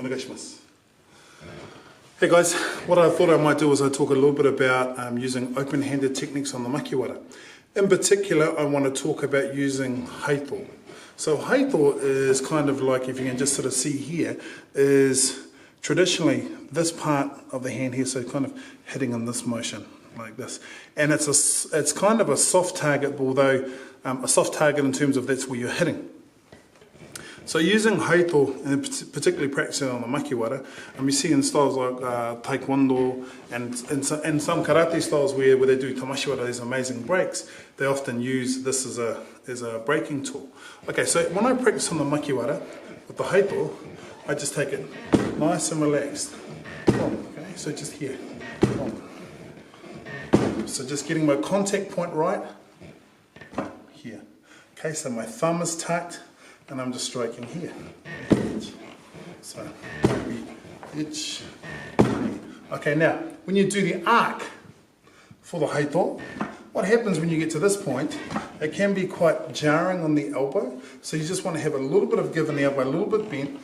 onegaishimasu. Hey guys, what I thought I might do is I talk a little bit about using open-handed techniques on the Makiwara. In particular, I want to talk about using Haito. So Haito is kind of like, if you can just sort of see here, is traditionally this part of the hand here, so kind of hitting in this motion like this. And it's kind of a soft target, although a soft target in terms of that's where you're hitting. So using Haito, and particularly practicing on the Makiwara, you see in styles like Taekwondo and some karate styles where they do tamashiwara, these amazing breaks, they often use this as a breaking tool. Okay, so when I practice on the Makiwara with the Haito, I just take it nice and relaxed. Okay, so just here. So just getting my contact point right here. Okay, so my thumb is tucked. And I'm just striking here. So, itch. Okay, now, when you do the arc for the Haito, what happens when you get to this point, it can be quite jarring on the elbow. So you just want to have a little bit of give in the elbow, a little bit bent.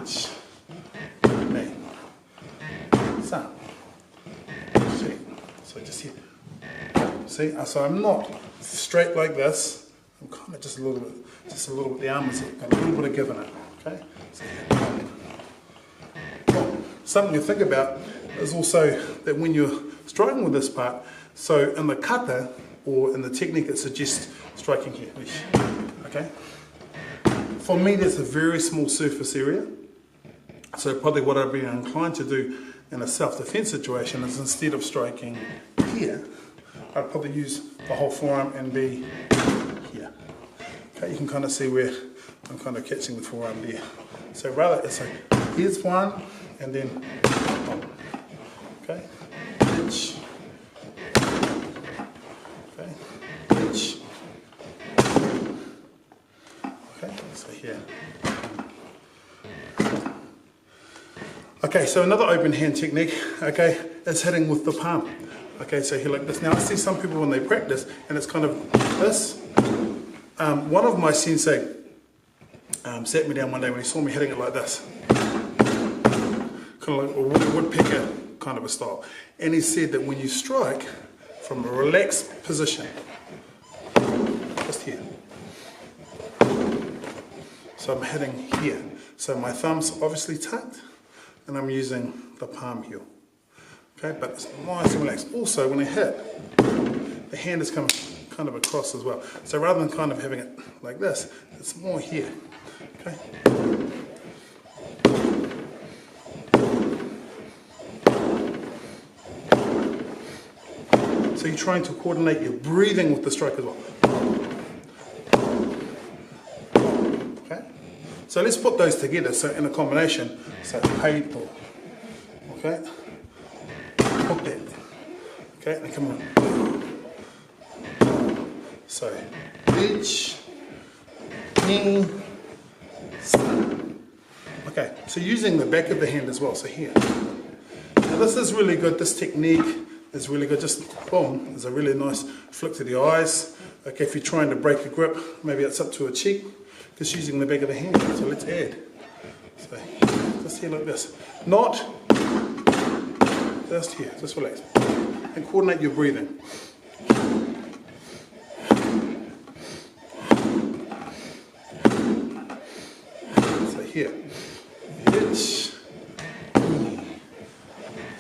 Itch. Knee. So, so just here. See, so I'm not straight like this. I'm kind of just a little bit, the arm has got a little bit of give in it, okay? So, well, something to think about is also that when you're striking with this part, so in the kata, or in the technique, it suggests striking here, okay? For me, that's a very small surface area, so probably what I'd be inclined to do in a self-defense situation is instead of striking here, I'd probably use the whole forearm and be here. Okay, you can kind of see where I'm kind of catching the forearm there. So rather, it's like, here's one, and then one. Okay, pitch. Okay, pitch. Okay, so here. Okay, so another open hand technique, okay, is hitting with the palm. Okay, so here like this. Now I see some people when they practice, and it's kind of this. One of my sensei sat me down one day when he saw me hitting it like this, kind of like a woodpecker kind of a style, and he said that when you strike from a relaxed position, just here, so I'm hitting here, so my thumb's obviously tucked and I'm using the palm heel, okay, but it's nice and relaxed. Also when I hit, the hand is coming kind of across as well. So rather than kind of having it like this, it's more here. Okay. So you're trying to coordinate your breathing with the strike as well. Okay. So let's put those together. So in a combination, so Haito. Okay. Hook that. Okay, and come on. So, itch, knee, sun. Okay, so using the back of the hand as well, so here. Now this is really good, this technique is really good, just boom, there's a really nice flick to the eyes. Okay, if you're trying to break a grip, maybe it's up to a cheek, just using the back of the hand. So let's add. So, just here like this. Not just here, just relax. And coordinate your breathing. Here, itch,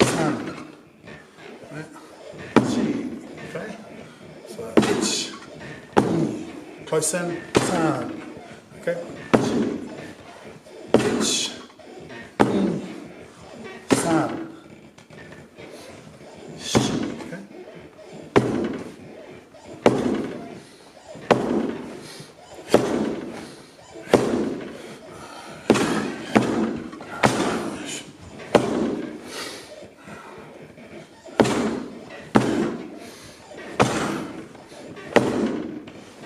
sun, right? G, okay? So itch, close in, sun, okay? G, itch, sun, G, okay?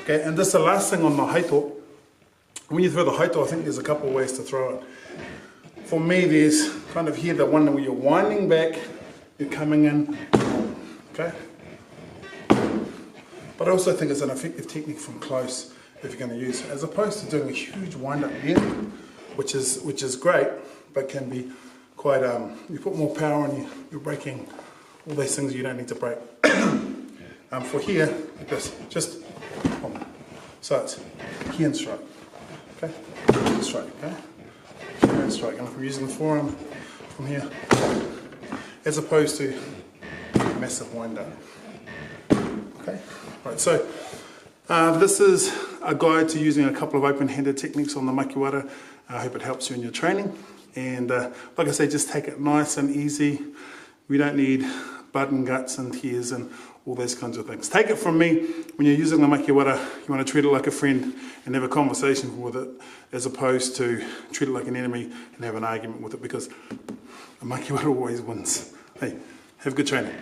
Okay, and this is the last thing on the Haito. When you throw the Haito, I think there's a couple of ways to throw it. For me, there's kind of here the one where you're winding back, you're coming in, okay? But I also think it's an effective technique from close if you're going to use it, as opposed to doing a huge wind up here. which is great, but can be quite, you put more power on you're breaking all these things you don't need to break. For here, like this, just, so it's key and strike, okay, strike, okay, key and strike, and if we're using the forearm from here, as opposed to a massive wind down, okay, right, so this is a guide to using a couple of open-handed techniques on the Makiwara. I hope it helps you in your training, and like I say, just take it nice and easy. We don't need blood and guts and tears and all those kinds of things. Take it from me, when you're using the Makiwara, you want to treat it like a friend and have a conversation with it, as opposed to treat it like an enemy and have an argument with it, because a Makiwara always wins. Hey, have good training.